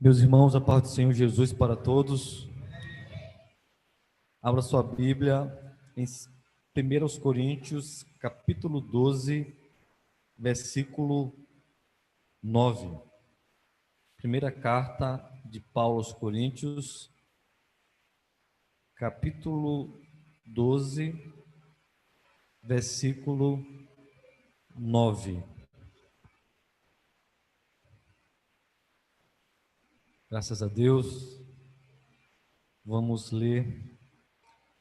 Meus irmãos, a paz do Senhor Jesus para todos. Abra sua Bíblia em 1 Coríntios, capítulo 12, versículo 9. Primeira carta de Paulo aos Coríntios, capítulo 12, versículo 9. Graças a Deus, vamos ler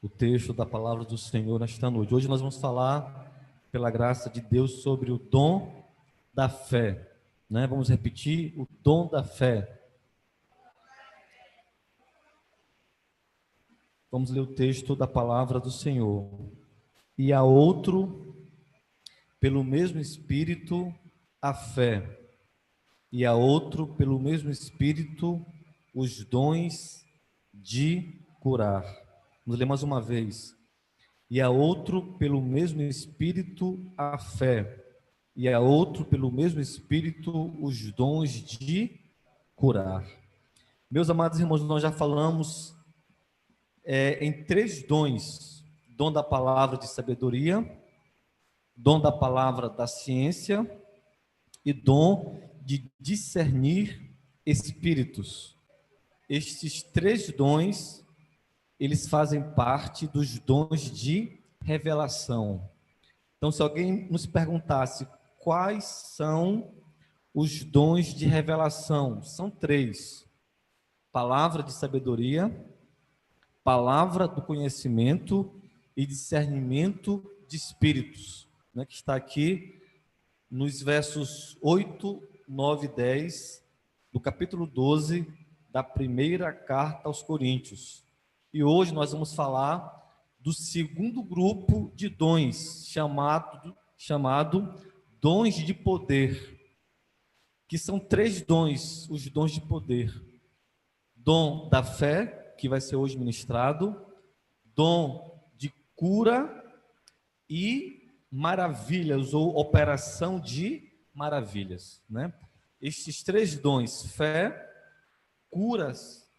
o texto da palavra do Senhor nesta noite. Hoje nós vamos falar, pela graça de Deus, sobre o dom da fé, né? Vamos repetir o dom da fé. Vamos ler o texto da palavra do Senhor. E a outro, pelo mesmo Espírito, a fé. E a outro, pelo mesmo Espírito, os dons de curar. Vamos ler mais uma vez. E a outro, pelo mesmo Espírito, a fé. E a outro, pelo mesmo Espírito, os dons de curar. Meus amados irmãos, nós já falamos em três dons: dom da palavra de sabedoria, dom da palavra da ciência e dom de discernir espíritos. Estes três dons, eles fazem parte dos dons de revelação. Então, se alguém nos perguntasse quais são os dons de revelação, são três: palavra de sabedoria, palavra do conhecimento e discernimento de espíritos, né, que está aqui nos versos 8, 9 e 10 do capítulo 12 da primeira carta aos Coríntios. E hoje nós vamos falar do segundo grupo de dons, chamado dons de poder, que são três dons, os dons de poder: dom da fé, que vai ser hoje ministrado, dom de cura e maravilhas, ou operação de maravilhas, né? Estes três dons, fé, curas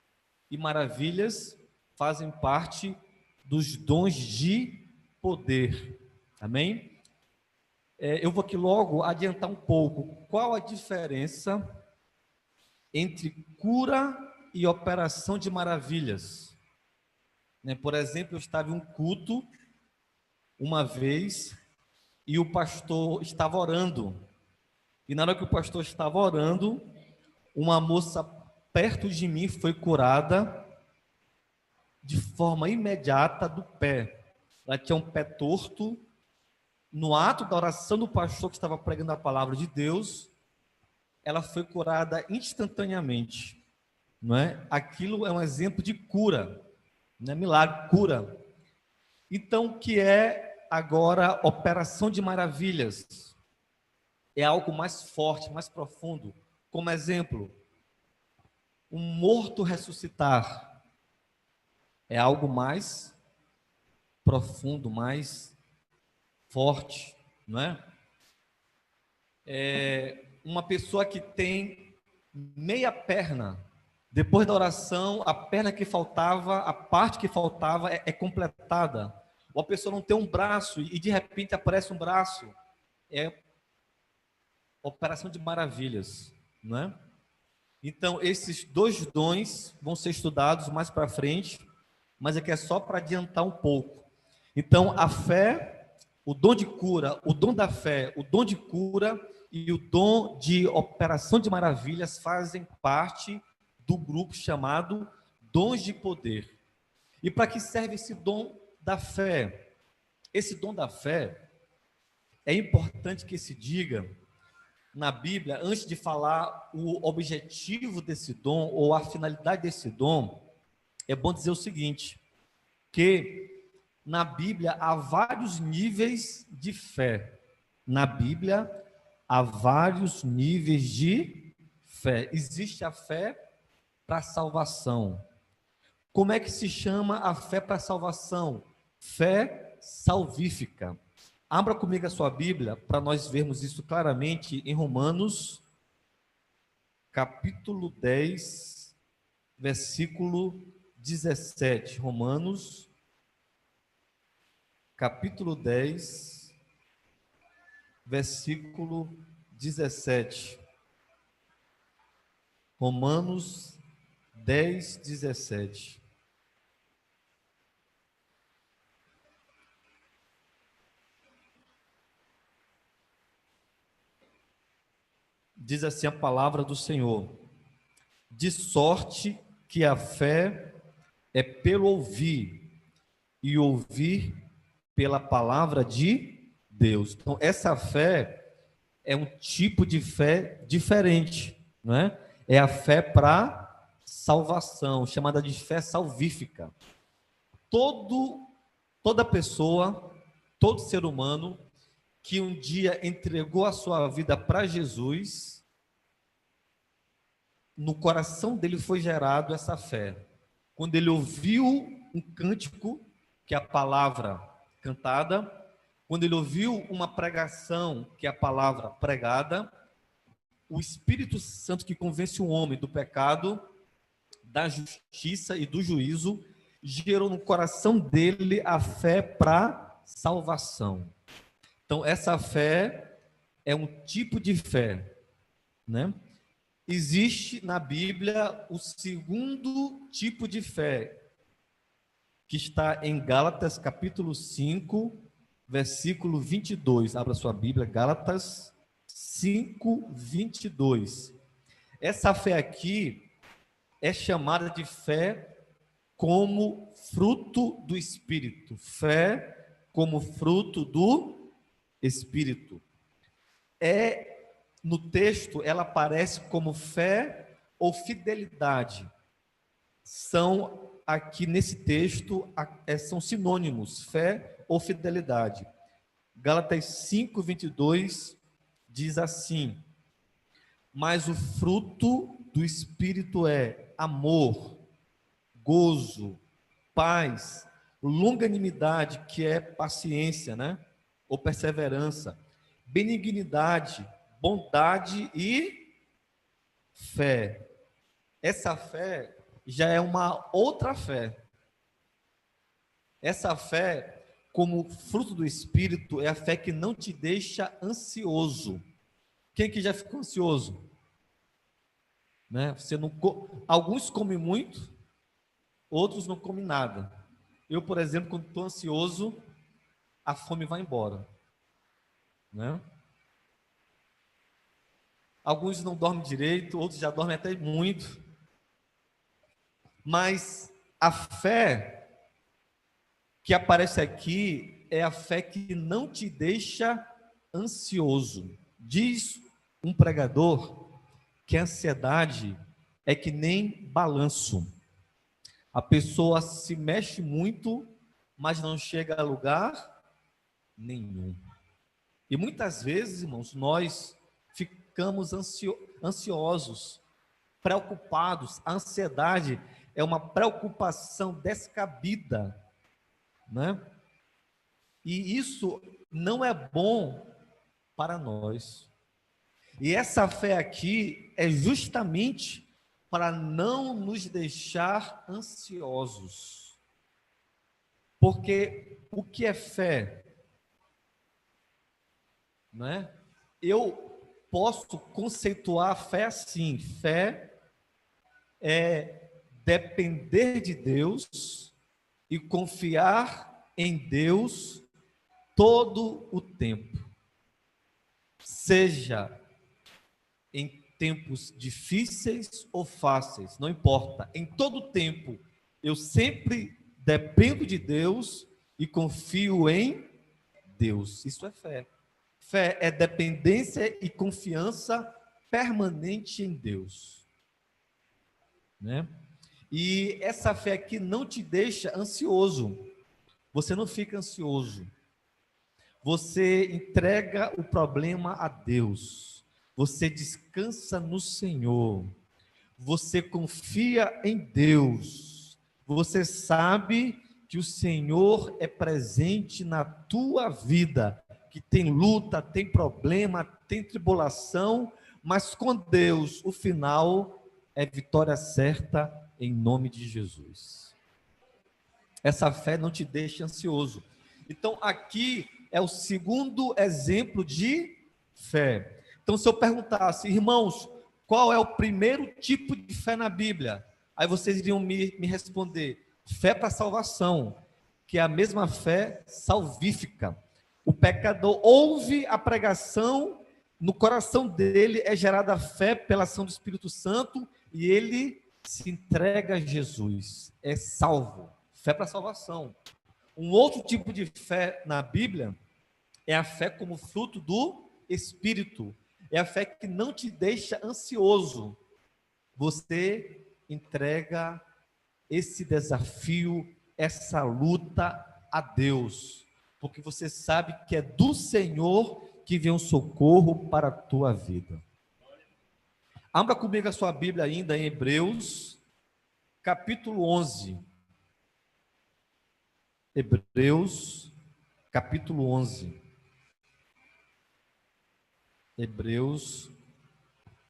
e maravilhas, fazem parte dos dons de poder. Amém? Eu vou aqui logo adiantar um pouco. Qual a diferença entre cura e operação de maravilhas? Por exemplo, eu estava em um culto uma vez e o pastor estava orando. E na hora que o pastor estava orando, uma moça perto de mim foi curada de forma imediata do pé. Ela tinha um pé torto. No ato da oração do pastor que estava pregando a palavra de Deus, ela foi curada instantaneamente, não é? Aquilo é um exemplo de cura, não é milagre, cura. Então, o que é agora operação de maravilhas? É algo mais forte, mais profundo. Como exemplo, um morto ressuscitar é algo mais profundo, mais forte, não é? Uma pessoa que tem meia perna, depois da oração, a perna que faltava, a parte que faltava é completada. Ou a pessoa não tem um braço e de repente aparece um braço. É operação de maravilhas, não é? Então, esses dois dons vão ser estudados mais para frente, mas aqui é só para adiantar um pouco. Então, a fé, o dom de cura, o dom da fé, o dom de cura e o dom de operação de maravilhas fazem parte do grupo chamado dons de poder. E para que serve esse dom da fé? Esse dom da fé, é importante que se diga na Bíblia, antes de falar o objetivo desse dom ou a finalidade desse dom, é bom dizer o seguinte, que na Bíblia há vários níveis de fé. Na Bíblia há vários níveis de fé. Existe a fé para salvação. Como é que se chama a fé para salvação? Fé salvífica. Abra comigo a sua Bíblia para nós vermos isso claramente em Romanos, capítulo 10, versículo 17. Romanos, capítulo 10, versículo 17. Romanos 10, 17. Diz assim a palavra do Senhor: de sorte que a fé é pelo ouvir, e ouvir pela palavra de Deus. Então, essa fé é um tipo de fé diferente, não é? É a fé para salvação, chamada de fé salvífica. Toda pessoa, todo ser humano que um dia entregou a sua vida para Jesus, no coração dele foi gerado essa fé. Quando ele ouviu um cântico, que é a palavra cantada, quando ele ouviu uma pregação, que é a palavra pregada, o Espírito Santo que convence o homem do pecado, da justiça e do juízo, gerou no coração dele a fé para salvação. Então, essa fé é um tipo de fé, né? Existe na Bíblia o segundo tipo de fé, que está em Gálatas, capítulo 5, versículo 22. Abra sua Bíblia, Gálatas 5, 22. Essa fé aqui é chamada de fé como fruto do Espírito. Fé como fruto do Espírito. No texto, ela aparece como fé ou fidelidade. São, aqui nesse texto, são sinônimos, fé ou fidelidade. Gálatas 5, 22 diz assim: mas o fruto do Espírito é amor, gozo, paz, longanimidade, que é paciência, né? Ou perseverança, benignidade, bondade e fé. Essa fé já é uma outra fé. Essa fé, como fruto do Espírito, é a fé que não te deixa ansioso. Quem que já ficou ansioso? Né? Alguns comem muito, outros não comem nada. Eu, por exemplo, quando estou ansioso, a fome vai embora, né? Alguns não dormem direito, outros já dormem até muito. Mas a fé que aparece aqui é a fé que não te deixa ansioso. Diz um pregador que a ansiedade é que nem balanço. A pessoa se mexe muito, mas não chega a lugar nenhum. E muitas vezes, irmãos, nós ficamos ansiosos, preocupados. A ansiedade é uma preocupação descabida, né? E isso não é bom para nós. E essa fé aqui é justamente para não nos deixar ansiosos. Porque o que é fé? Não é? Eu posso conceituar a fé assim: fé é depender de Deus e confiar em Deus todo o tempo, seja em tempos difíceis ou fáceis, não importa, em todo tempo, eu sempre dependo de Deus e confio em Deus. Isso é fé. Fé é dependência e confiança permanente em Deus, né? E essa fé aqui não te deixa ansioso. Você não fica ansioso. Você entrega o problema a Deus. Você descansa no Senhor. Você confia em Deus. Você sabe que o Senhor é presente na tua vida, que tem luta, tem problema, tem tribulação, mas com Deus o final é vitória certa em nome de Jesus. Essa fé não te deixa ansioso. Então, aqui é o segundo exemplo de fé. Então, se eu perguntasse, irmãos, qual é o primeiro tipo de fé na Bíblia? Aí vocês iriam me responder, fé para salvação, que é a mesma fé salvífica. O pecador ouve a pregação, no coração dele é gerada a fé pela ação do Espírito Santo, e ele se entrega a Jesus, é salvo. Fé para salvação. Um outro tipo de fé na Bíblia é a fé como fruto do Espírito. É a fé que não te deixa ansioso. Você entrega esse desafio, essa luta a Deus, porque você sabe que é do Senhor que vem um socorro para a tua vida. Abra comigo a sua Bíblia ainda em Hebreus, capítulo 11. Hebreus, capítulo 11. Hebreus,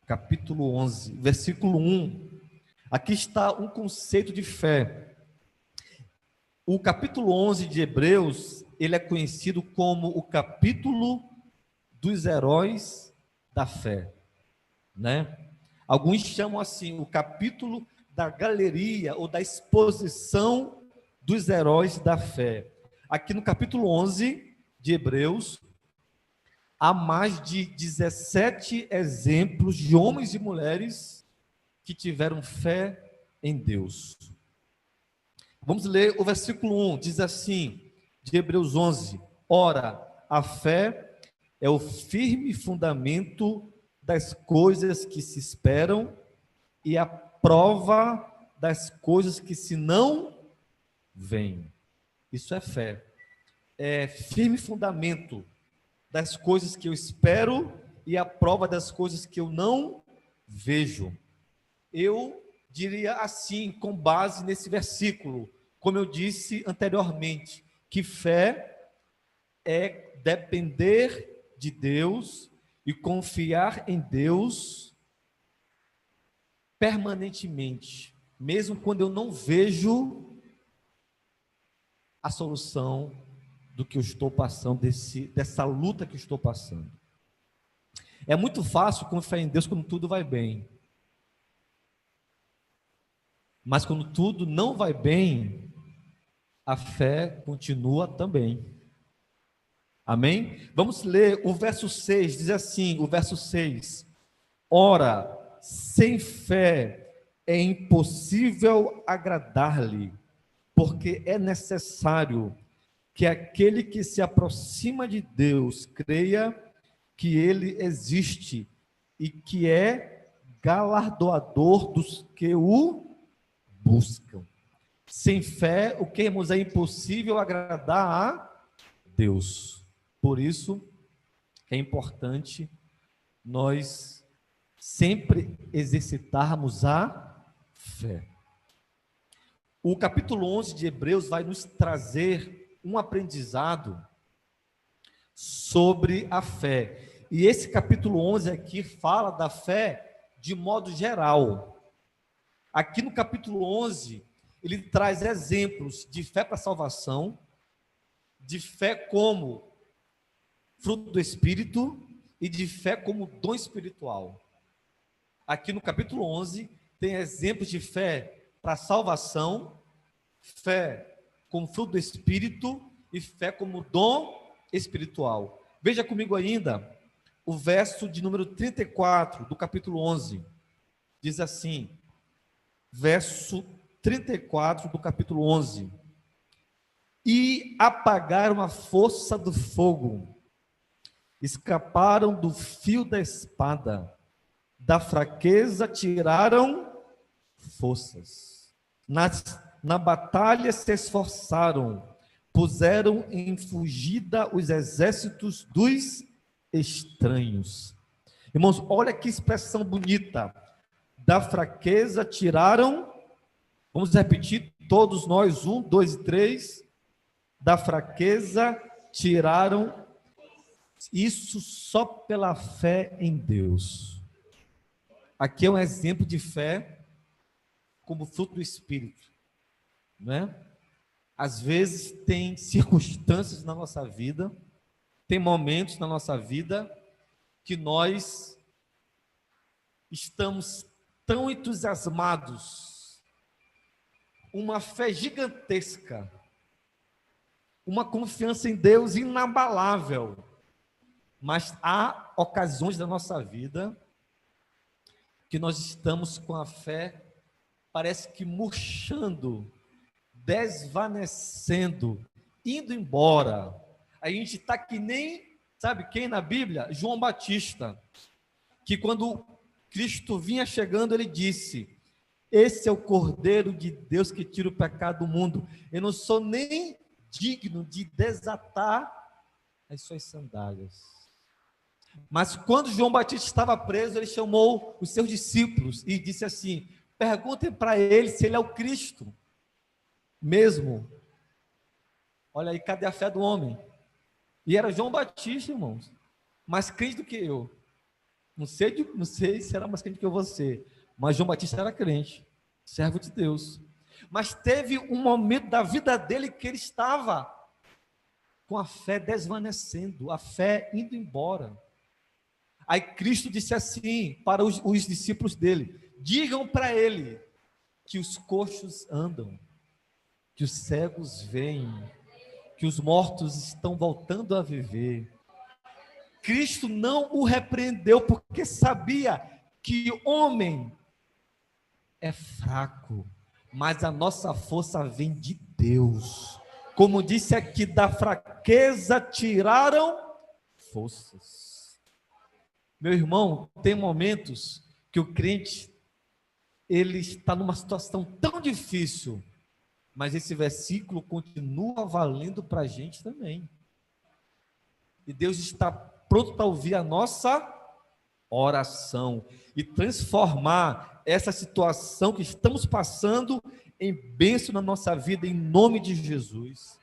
capítulo 11, versículo 1. Aqui está um conceito de fé. O capítulo 11 de Hebreus, ele é conhecido como o capítulo dos heróis da fé, né? Alguns chamam assim, o capítulo da galeria ou da exposição dos heróis da fé. Aqui no capítulo 11 de Hebreus, há mais de 17 exemplos de homens e mulheres que tiveram fé em Deus. Vamos ler o versículo 1, diz assim, de Hebreus 11: Ora, a fé é o firme fundamento das coisas que se esperam e a prova das coisas que se não veem. Isso é fé. É firme fundamento das coisas que eu espero e a prova das coisas que eu não vejo. Eu diria assim, com base nesse versículo, como eu disse anteriormente, que fé é depender de Deus e confiar em Deus permanentemente, mesmo quando eu não vejo a solução do que eu estou passando, dessa luta que eu estou passando. É muito fácil confiar em Deus quando tudo vai bem. Mas quando tudo não vai bem, a fé continua também. Amém? Vamos ler o verso 6, diz assim, o verso 6. Ora, sem fé é impossível agradar-lhe, porque é necessário que aquele que se aproxima de Deus creia que ele existe e que é galardoador dos que o buscam. Sem fé, o que, irmãos, é impossível agradar a Deus. Por isso é importante nós sempre exercitarmos a fé. O capítulo 11 de Hebreus vai nos trazer um aprendizado sobre a fé. E esse capítulo 11 aqui fala da fé de modo geral. Aqui no capítulo 11, ele traz exemplos de fé para salvação, de fé como fruto do Espírito e de fé como dom espiritual. Aqui no capítulo 11, tem exemplos de fé para salvação, fé como fruto do Espírito e fé como dom espiritual. Veja comigo ainda o verso de número 34 do capítulo 11. Diz assim, verso 34 do capítulo 11. E apagaram a força do fogo, escaparam do fio da espada, da fraqueza tiraram forças. Na batalha se esforçaram, puseram em fugida os exércitos dos estranhos. Irmãos, olha que expressão bonita. Da fraqueza tiraram, vamos repetir, todos nós, 1, 2 e 3. Da fraqueza tiraram, isso só pela fé em Deus. aqui é um exemplo de fé como fruto do Espírito, né? Às vezes tem circunstâncias na nossa vida, tem momentos na nossa vida que nós estamos tão entusiasmados, uma fé gigantesca, uma confiança em Deus inabalável, mas há ocasiões da nossa vida que nós estamos com a fé, parece que murchando, desvanecendo, indo embora. A gente está que nem, sabe quem na Bíblia? João Batista, que quando Cristo vinha chegando, ele disse: esse é o Cordeiro de Deus que tira o pecado do mundo. Eu não sou nem digno de desatar as suas sandálias. Mas quando João Batista estava preso, ele chamou os seus discípulos e disse assim: perguntem para ele se ele é o Cristo mesmo. Olha aí, cadê a fé do homem? E era João Batista, irmãos, mais crente do que eu. Não sei se era mais crente que você, mas João Batista era crente, servo de Deus. Mas teve um momento da vida dele que ele estava com a fé desvanecendo, a fé indo embora. Aí Cristo disse assim para os discípulos dele: digam para ele que os coxos andam, que os cegos veem, que os mortos estão voltando a viver. Cristo não o repreendeu porque sabia que homem é fraco, mas a nossa força vem de Deus. Como disse aqui, da fraqueza tiraram forças. Meu irmão, tem momentos que o crente, ele está numa situação tão difícil, mas esse versículo continua valendo para a gente também. E Deus está pronto para ouvir a nossa oração e transformar essa situação que estamos passando em bênção na nossa vida, em nome de Jesus.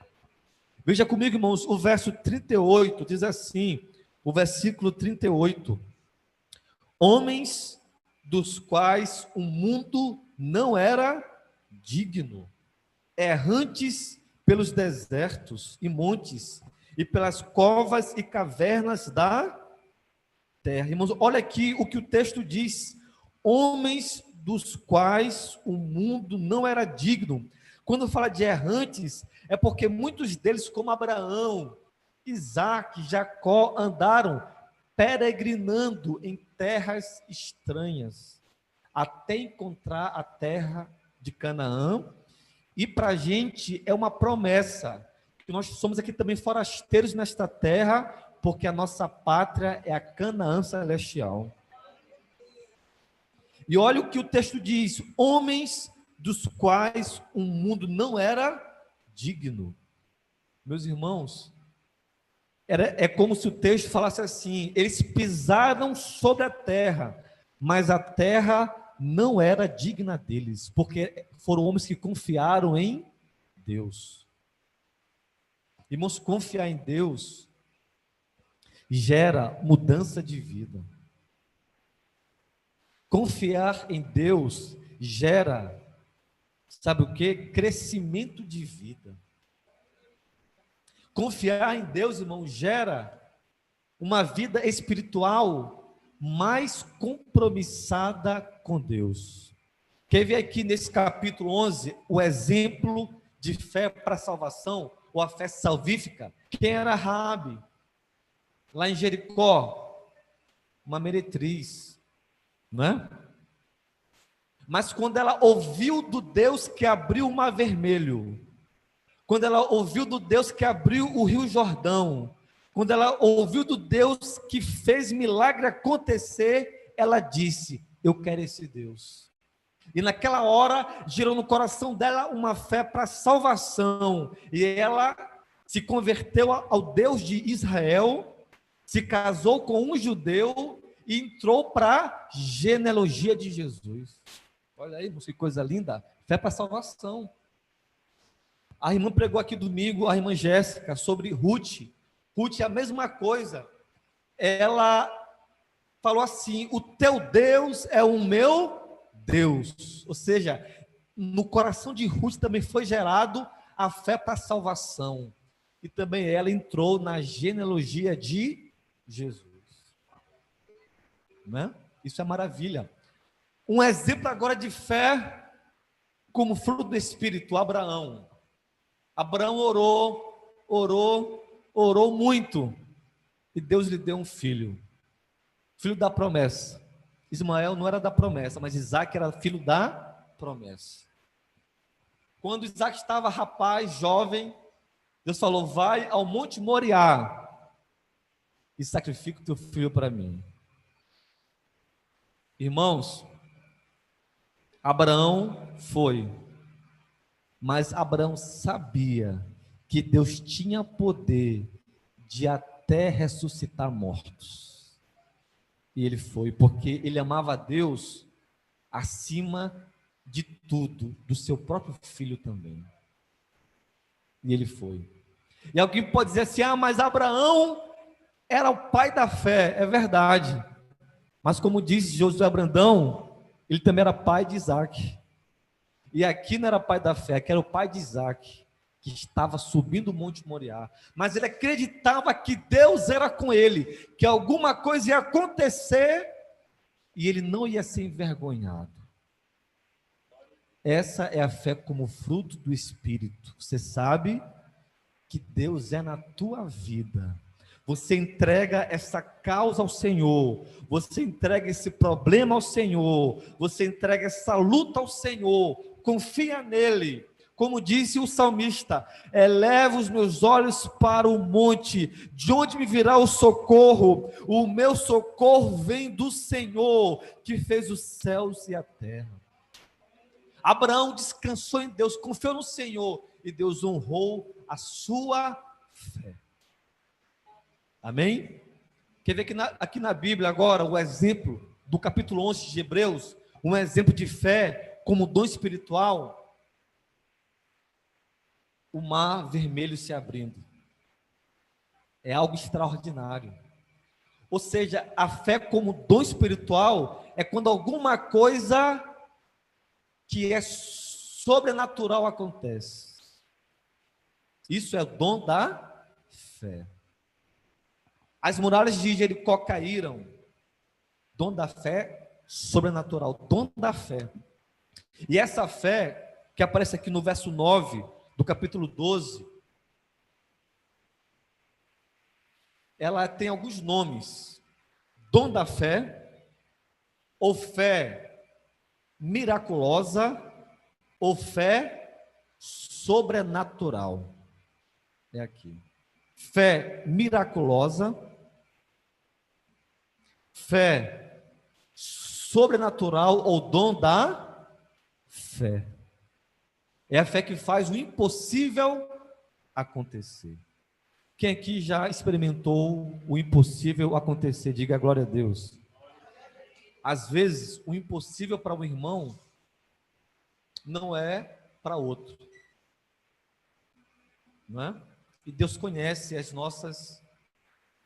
Veja comigo, irmãos, o verso 38 diz assim, o versículo 38: homens dos quais o mundo não era digno, errantes pelos desertos e montes, e pelas covas e cavernas da terra. Irmãos, olha aqui o que o texto diz: homens dos quais o mundo não era digno. Quando fala de errantes, é porque muitos deles, como Abraão, Isaac, Jacó, andaram peregrinando em terras estranhas, até encontrar a terra de Canaã. E para a gente é uma promessa, que nós somos aqui também forasteiros nesta terra, porque a nossa pátria é a Canaã celestial. E olha o que o texto diz: homens dos quais o mundo não era digno. Meus irmãos, é como se o texto falasse assim: eles pisaram sobre a terra, mas a terra não era digna deles, porque foram homens que confiaram em Deus. Irmãos, confiar em Deus gera mudança de vida. Confiar em Deus gera, sabe o que? Crescimento de vida. Confiar em Deus, irmão, gera uma vida espiritual mais compromissada com Deus. Quer ver aqui nesse capítulo 11 o exemplo de fé para salvação, ou a fé salvífica? Quem era Raabe? Lá em Jericó, uma meretriz, não é? Mas quando ela ouviu do Deus que abriu o Mar Vermelho, quando ela ouviu do Deus que abriu o Rio Jordão, quando ela ouviu do Deus que fez milagre acontecer, ela disse: eu quero esse Deus. E naquela hora gerou no coração dela uma fé para salvação, e ela se converteu ao Deus de Israel, se casou com um judeu e entrou para a genealogia de Jesus. Olha aí, que coisa linda, fé para salvação. A irmã pregou aqui domingo, a irmã Jéssica, sobre Ruth. Ruth é a mesma coisa. Ela falou assim: o teu Deus é o meu Deus. Ou seja, no coração de Ruth também foi gerado a fé para a salvação. E também ela entrou na genealogia de Jesus. Né? Isso é maravilha. Um exemplo agora de fé como fruto do Espírito, Abraão. Abraão orou muito. E Deus lhe deu um filho. Filho da promessa. Ismael não era da promessa, mas Isaac era filho da promessa. Quando Isaac estava rapaz, jovem, Deus falou: vai ao Monte Moriá e sacrifica o teu filho para mim. Irmãos, Abraão foi, mas Abraão sabia que Deus tinha poder de até ressuscitar mortos. E ele foi, porque ele amava a Deus acima de tudo, do seu próprio filho também. E ele foi. E alguém pode dizer assim: ah, mas Abraão era o pai da fé. É verdade. Mas como diz Josué Brandão, ele também era pai de Isaac. E aqui não era pai da fé, aqui era o pai de Isaac, que estava subindo o Monte Moriá. Mas ele acreditava que Deus era com ele, que alguma coisa ia acontecer e ele não ia ser envergonhado. Essa é a fé como fruto do Espírito. Você sabe que Deus é na tua vida. Você entrega essa causa ao Senhor, você entrega esse problema ao Senhor, você entrega essa luta ao Senhor, confia nele. Como disse o salmista: eleva os meus olhos para o monte, de onde me virá o socorro? O meu socorro vem do Senhor, que fez os céus e a terra. Abraão descansou em Deus, confiou no Senhor, e Deus honrou a sua fé. Amém? Quer ver que aqui na Bíblia agora, o exemplo do capítulo 11 de Hebreus, um exemplo de fé como dom espiritual, o mar vermelho se abrindo. É algo extraordinário. Ou seja, a fé como dom espiritual é quando alguma coisa que é sobrenatural acontece. Isso é o dom da fé. As muralhas de Jericó caíram. Dom da fé sobrenatural, dom da fé. E essa fé, que aparece aqui no verso 9 do capítulo 12, ela tem alguns nomes: dom da fé, ou fé miraculosa, ou fé sobrenatural. É aqui. Fé miraculosa, fé sobrenatural ou dom da fé. É a fé que faz o impossível acontecer. Quem aqui já experimentou o impossível acontecer? Diga glória a Deus. Às vezes, o impossível para um irmão não é para outro. Não é? E Deus conhece as nossas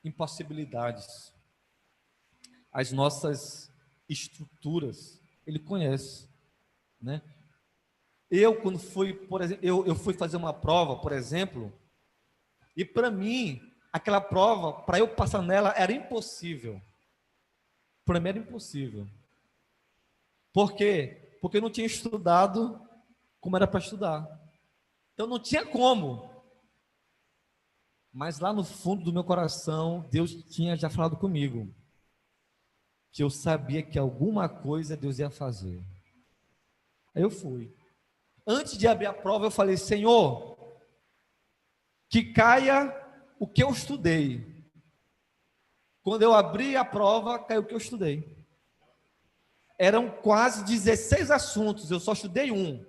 impossibilidades, as nossas estruturas. Ele conhece, né? Eu, quando fui, por exemplo, eu fui fazer uma prova, por exemplo, e para mim, aquela prova, para eu passar nela, era impossível. Para mim era impossível. Por quê? Porque eu não tinha estudado como era para estudar. Então não tinha como. Mas lá no fundo do meu coração, Deus tinha já falado comigo, que eu sabia que alguma coisa Deus ia fazer. Aí eu fui. Antes de abrir a prova, eu falei: Senhor, que caia o que eu estudei. Quando eu abri a prova, caiu o que eu estudei. Eram quase 16 assuntos, eu só estudei um.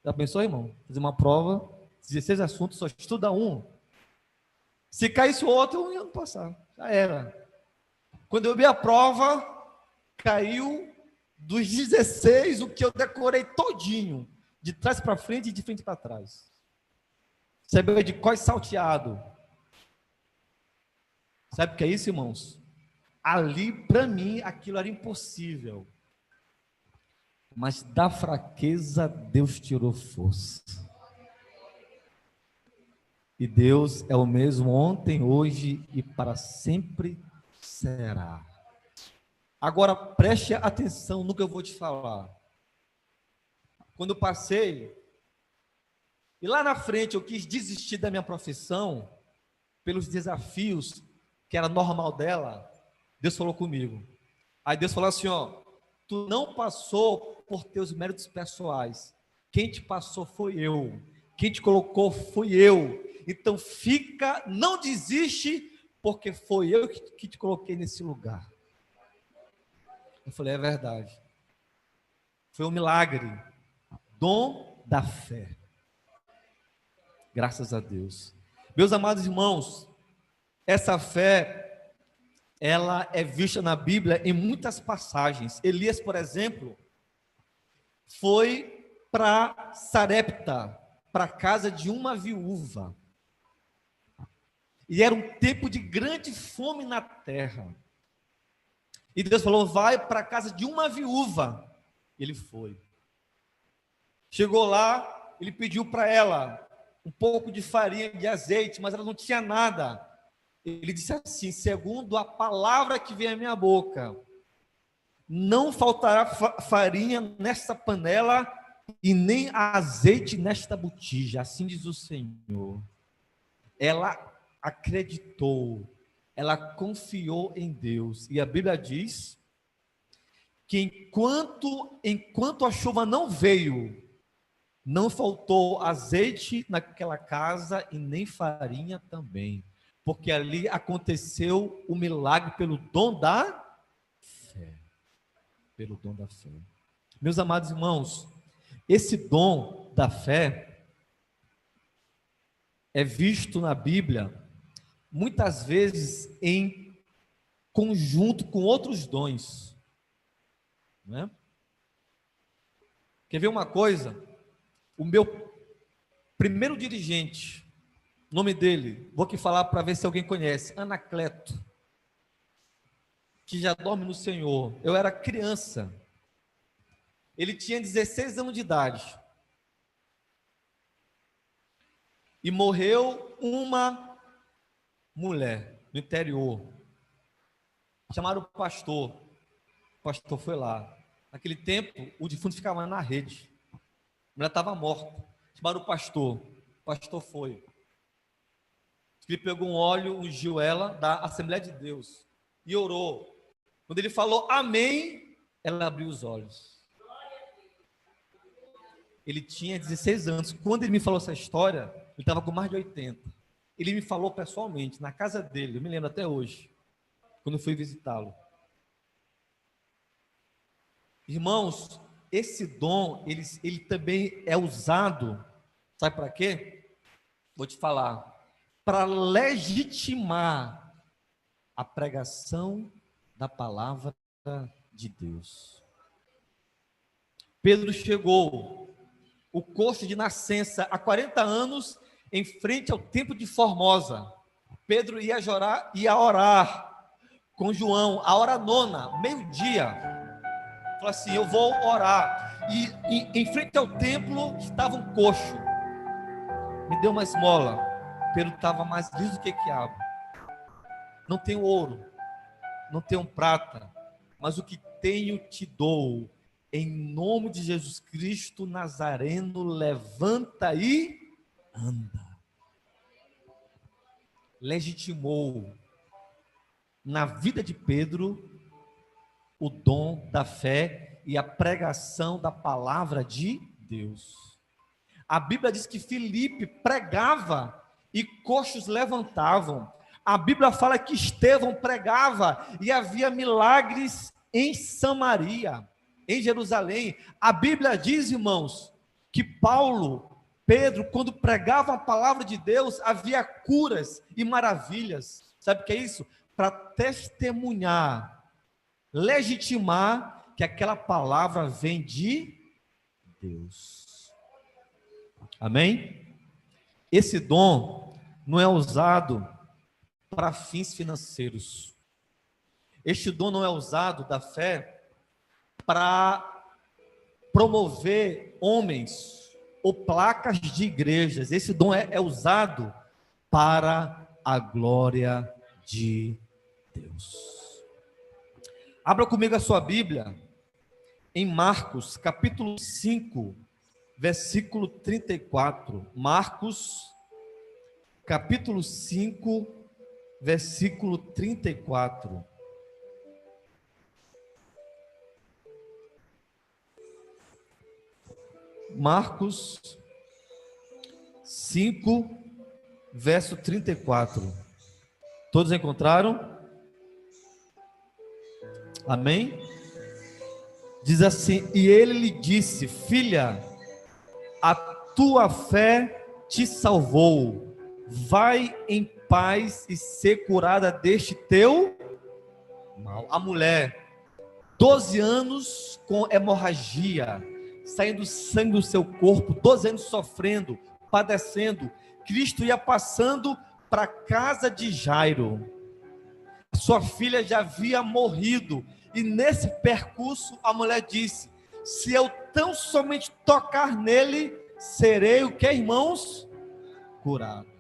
Já pensou, irmão? Fazer uma prova, 16 assuntos, só estuda um. Se caísse o outro, eu ia passar. Já era. Quando eu abri a prova, caiu dos 16 o que eu decorei todinho, de trás para frente e de frente para trás. Sabe de cós salteado. Sabe o que é isso, irmãos? Ali, para mim, aquilo era impossível. Mas da fraqueza, Deus tirou força. E Deus é o mesmo ontem, hoje e para sempre será. Agora, preste atenção no que eu vou te falar. Quando eu passei, e lá na frente eu quis desistir da minha profissão, pelos desafios que era normal dela, Deus falou comigo. Aí Deus falou assim, ó, tu não passou por teus méritos pessoais. Quem te passou foi eu. Quem te colocou fui eu. Então fica, não desiste, porque foi eu que te coloquei nesse lugar. Eu falei, é verdade. Foi um milagre. Dom da fé. Graças a Deus. Meus amados irmãos, essa fé, ela é vista na Bíblia em muitas passagens. Elias, por exemplo, foi para Sarepta, para a casa de uma viúva. E era um tempo de grande fome na terra. E Deus falou, vai para a casa de uma viúva. Ele foi. Chegou lá, ele pediu para ela um pouco de farinha, de azeite, mas ela não tinha nada. Ele disse assim, segundo a palavra que vem à minha boca, não faltará farinha nesta panela e nem azeite nesta botija, assim diz o Senhor. Ela acreditou, ela confiou em Deus, e a Bíblia diz que enquanto a chuva não veio, não faltou azeite naquela casa e nem farinha também, porque ali aconteceu o milagre pelo dom da fé. Pelo dom da fé. Meus amados irmãos, esse dom da fé é visto na Bíblia muitas vezes em conjunto com outros dons, né? Quer ver uma coisa? O meu primeiro dirigente, nome dele, vou aqui falar para ver se alguém conhece, Anacleto, que já dorme no Senhor. Eu era criança, ele tinha 16 anos de idade, e morreu uma mulher no interior, chamaram o pastor foi lá. Naquele tempo, o defunto ficava na rede, a mulher estava morta, chamaram o pastor foi. Ele pegou um óleo, ungiu ela da Assembleia de Deus e orou. Quando ele falou amém, ela abriu os olhos. Ele tinha 16 anos. Quando ele me falou essa história, ele estava com mais de 80. Ele me falou pessoalmente, na casa dele, eu me lembro até hoje, quando eu fui visitá-lo. Irmãos, esse dom, ele também é usado, sabe para quê? Vou te falar. Para legitimar a pregação da palavra de Deus. Pedro chegou, o coxo de nascença, há 40 anos, em frente ao templo de Formosa. Pedro ia orar com João, a hora nona, meio-dia. Falou assim, eu vou orar. E em frente ao templo estava um coxo. Me deu uma esmola. Pedro estava mais liso do que quiabo. Não tenho ouro, não tenho prata, mas o que tenho te dou. Em nome de Jesus Cristo Nazareno, levanta e anda. Legitimou na vida de Pedro o dom da fé e a pregação da palavra de Deus. A Bíblia diz que Filipe pregava e coxos levantavam. A Bíblia fala que Estevão pregava e havia milagres em Samaria, em Jerusalém. A Bíblia diz, irmãos, que Pedro, quando pregava a palavra de Deus, havia curas e maravilhas. Sabe o que é isso? Para testemunhar, legitimar que aquela palavra vem de Deus. Amém? Esse dom não é usado para fins financeiros. Este dom não é usado da fé para promover homens ou placas de igrejas. Esse dom é usado para a glória de Deus. Abra comigo a sua Bíblia em Marcos, capítulo 5, versículo 34. Marcos, capítulo 5, versículo 34. Marcos 5, verso 34. Todos encontraram? Amém? Diz assim: e ele lhe disse: filha, a tua fé te salvou, vai em paz e ser curada deste teu mal. A mulher, 12 anos com hemorragia, saindo sangue do seu corpo, 12 anos sofrendo, padecendo. Cristo ia passando para a casa de Jairo. Sua filha já havia morrido, e nesse percurso a mulher disse: se eu tão somente tocar nele, serei o que, irmãos? Curado.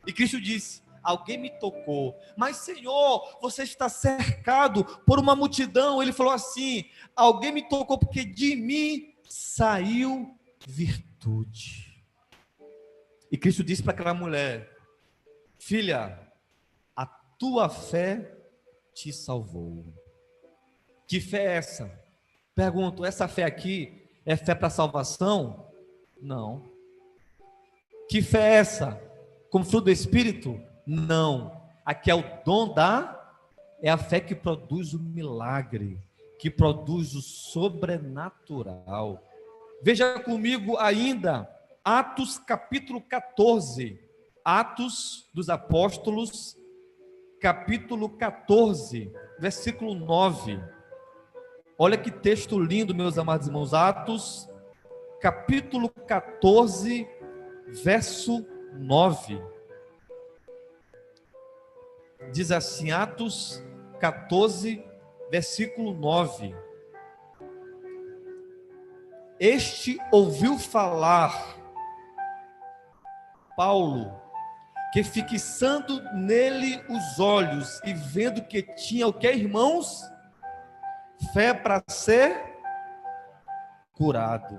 E Cristo disse: alguém me tocou, mas Senhor, você está cercado por uma multidão. Ele falou assim: alguém me tocou porque de mim saiu virtude. E Cristo disse para aquela mulher: filha, a tua fé te salvou. Que fé é essa? Pergunto, essa fé aqui é fé para salvação? Não. Que fé é essa? Como fruto do Espírito? Não. Aqui é o dom é a fé que produz o milagre, que produz o sobrenatural. Veja comigo ainda, Atos capítulo 14, Atos dos Apóstolos, capítulo 14, versículo 9. Olha que texto lindo, meus amados irmãos. Atos, capítulo 14, verso 9. Diz assim, Atos 14, versículo 9. Este ouviu falar, Paulo, que fixando nele os olhos e vendo que tinha o que, irmãos? Fé para ser curado.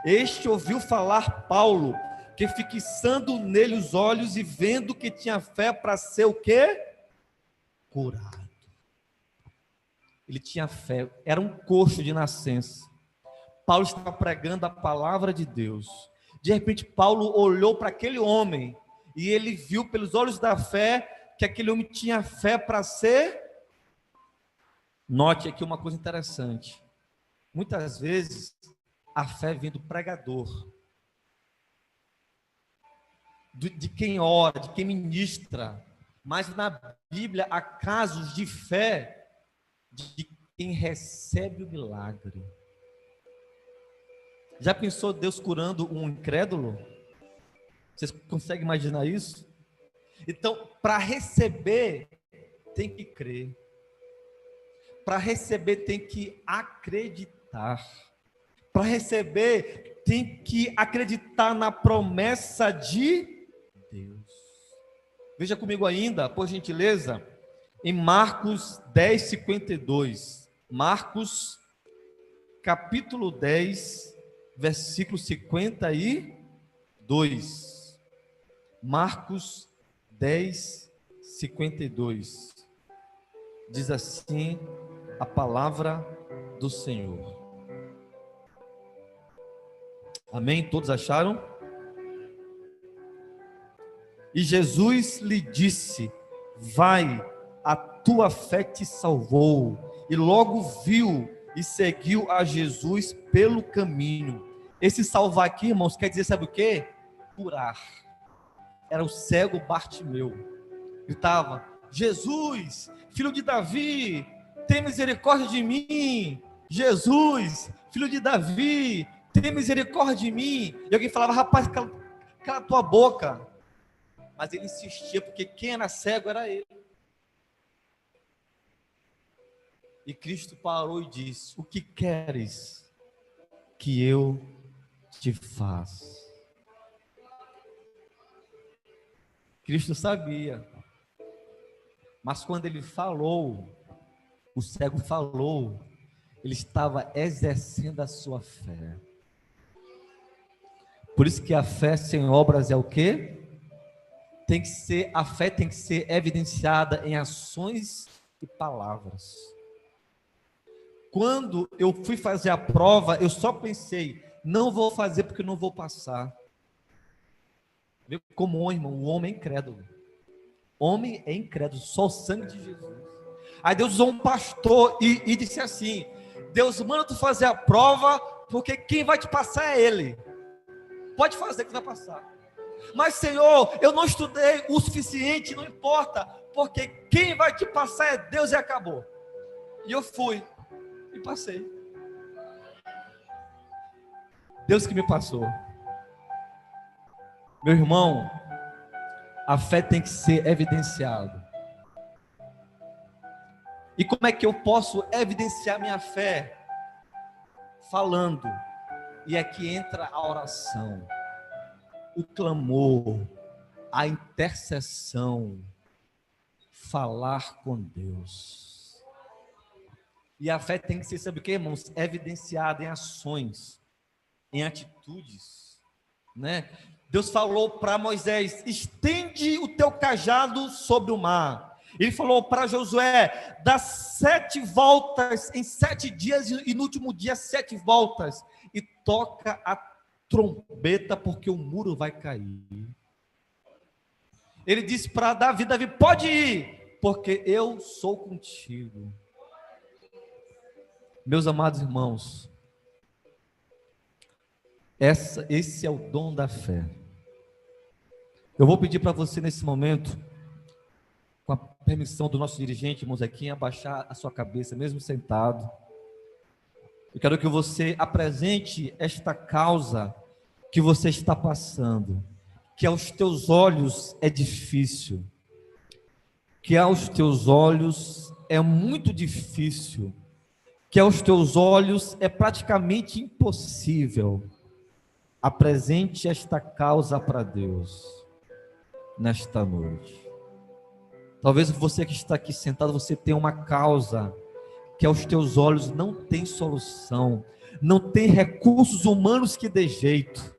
Este ouviu falar Paulo, que fixando nele os olhos e vendo que tinha fé para ser o que? Curado. Ele tinha fé, era um coxo de nascença. Paulo estava pregando a palavra de Deus. De repente Paulo olhou para aquele homem e ele viu pelos olhos da fé que aquele homem tinha fé para ser. Note aqui uma coisa interessante. Muitas vezes a fé vem do pregador, de quem ora, de quem ministra. Mas na Bíblia há casos de fé de quem recebe o milagre. Já pensou Deus curando um incrédulo? Vocês conseguem imaginar isso? Então, para receber, tem que crer. Para receber, tem que acreditar. Para receber, tem que acreditar na promessa de Deus. Veja comigo ainda, por gentileza, em Marcos 10, 52. Marcos, capítulo 10, versículo 52. Marcos 10, 52. Diz assim a palavra do Senhor. Amém? Todos acharam? E Jesus lhe disse: vai, a tua fé te salvou. E logo viu e seguiu a Jesus pelo caminho. Esse salvar aqui, irmãos, quer dizer, sabe o quê? Curar. Era o cego Bartimeu. Gritava: Jesus, filho de Davi, tem misericórdia de mim. Jesus, filho de Davi, tem misericórdia de mim. E alguém falava: rapaz, cala tua boca. Mas ele insistia, porque quem era cego era ele. E Cristo parou e disse: o que queres que eu te faça? Cristo sabia, mas quando ele falou, o cego falou, ele estava exercendo a sua fé. Por isso que a fé sem obras é o quê? A fé tem que ser evidenciada em ações e palavras. Quando eu fui fazer a prova, eu só pensei, não vou fazer porque não vou passar. Vê como, irmão, o homem é incrédulo. Homem é incrédulo, só o sangue de Jesus. Aí Deus usou um pastor e disse assim: Deus manda tu fazer a prova, porque quem vai te passar é Ele. Pode fazer que vai passar. Mas Senhor, eu não estudei o suficiente, não importa, porque quem vai te passar é Deus e acabou. E eu fui e passei. Deus que me passou. Meu irmão, a fé tem que ser evidenciada. E como é que eu posso evidenciar minha fé? Falando. E aqui entra a oração, o clamor, a intercessão, falar com Deus. E a fé tem que ser, sabe o que, irmãos? Evidenciada em ações, em atitudes, né? Deus falou para Moisés: estende o teu cajado sobre o mar. Ele falou para Josué: dá 7 voltas em 7 dias, e no último dia 7 voltas, e toca a trombeta, porque o muro vai cair. Ele disse para Davi: Davi, pode ir, porque eu sou contigo. Meus amados irmãos, esse é o dom da fé. Eu vou pedir para você nesse momento, com a permissão do nosso dirigente, irmão Zequinha, abaixar a sua cabeça, mesmo sentado. Eu quero que você apresente esta causa que você está passando, que aos teus olhos é difícil, que aos teus olhos é muito difícil, que aos teus olhos é praticamente impossível. Apresente esta causa para Deus nesta noite. Talvez você que está aqui sentado, você tenha uma causa que aos teus olhos não tem solução, não tem recursos humanos que dê jeito.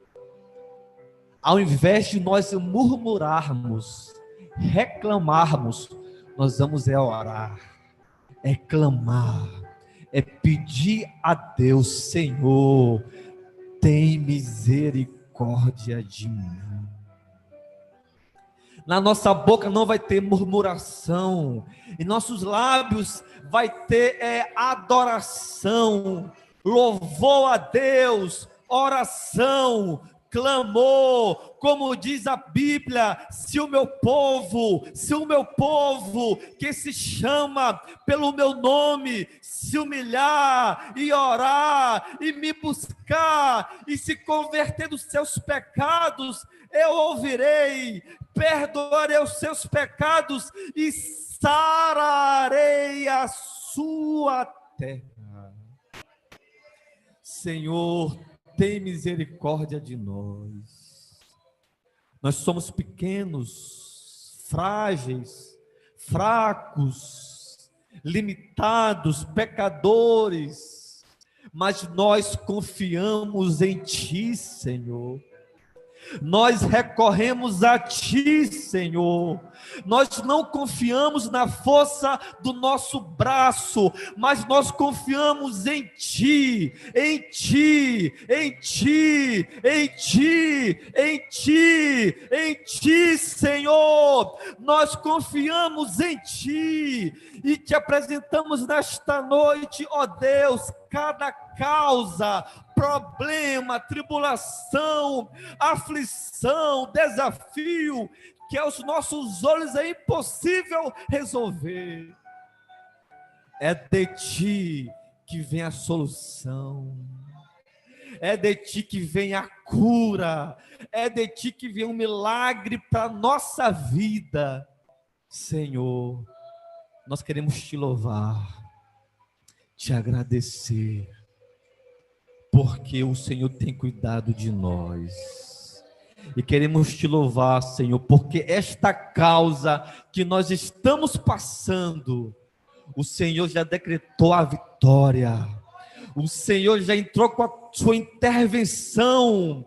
Ao invés de nós murmurarmos, reclamarmos, nós vamos orar, clamar, pedir a Deus: Senhor, tem misericórdia de mim. Na nossa boca não vai ter murmuração, em nossos lábios vai ter adoração, louvor a Deus, oração, clamor, como diz a Bíblia: se o meu povo que se chama pelo meu nome, se humilhar e orar e me buscar e se converter dos seus pecados, eu ouvirei, perdoarei os seus pecados e sararei a sua terra. Senhor, tem misericórdia de nós. Nós somos pequenos, frágeis, fracos, limitados, pecadores, mas nós confiamos em Ti, Senhor. Nós recorremos a Ti, Senhor. Nós não confiamos na força do nosso braço, mas nós confiamos em Ti, em Ti, em Ti, em Ti, em Ti, em Ti, Senhor. Nós confiamos em Ti e Te apresentamos nesta noite, ó Deus, cada causa, problema, tribulação, aflição, desafio, que aos nossos olhos é impossível resolver. É de Ti que vem a solução, é de Ti que vem a cura, é de Ti que vem um milagre para a nossa vida. Senhor, nós queremos Te louvar, te agradecer, porque o Senhor tem cuidado de nós. E queremos te louvar, Senhor, porque esta causa que nós estamos passando, o Senhor já decretou a vitória. O Senhor já entrou com a sua intervenção.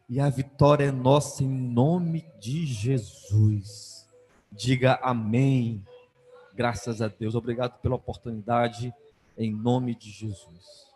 E a vitória é nossa em nome de Jesus. Diga amém. Graças a Deus. Obrigado pela oportunidade, em nome de Jesus.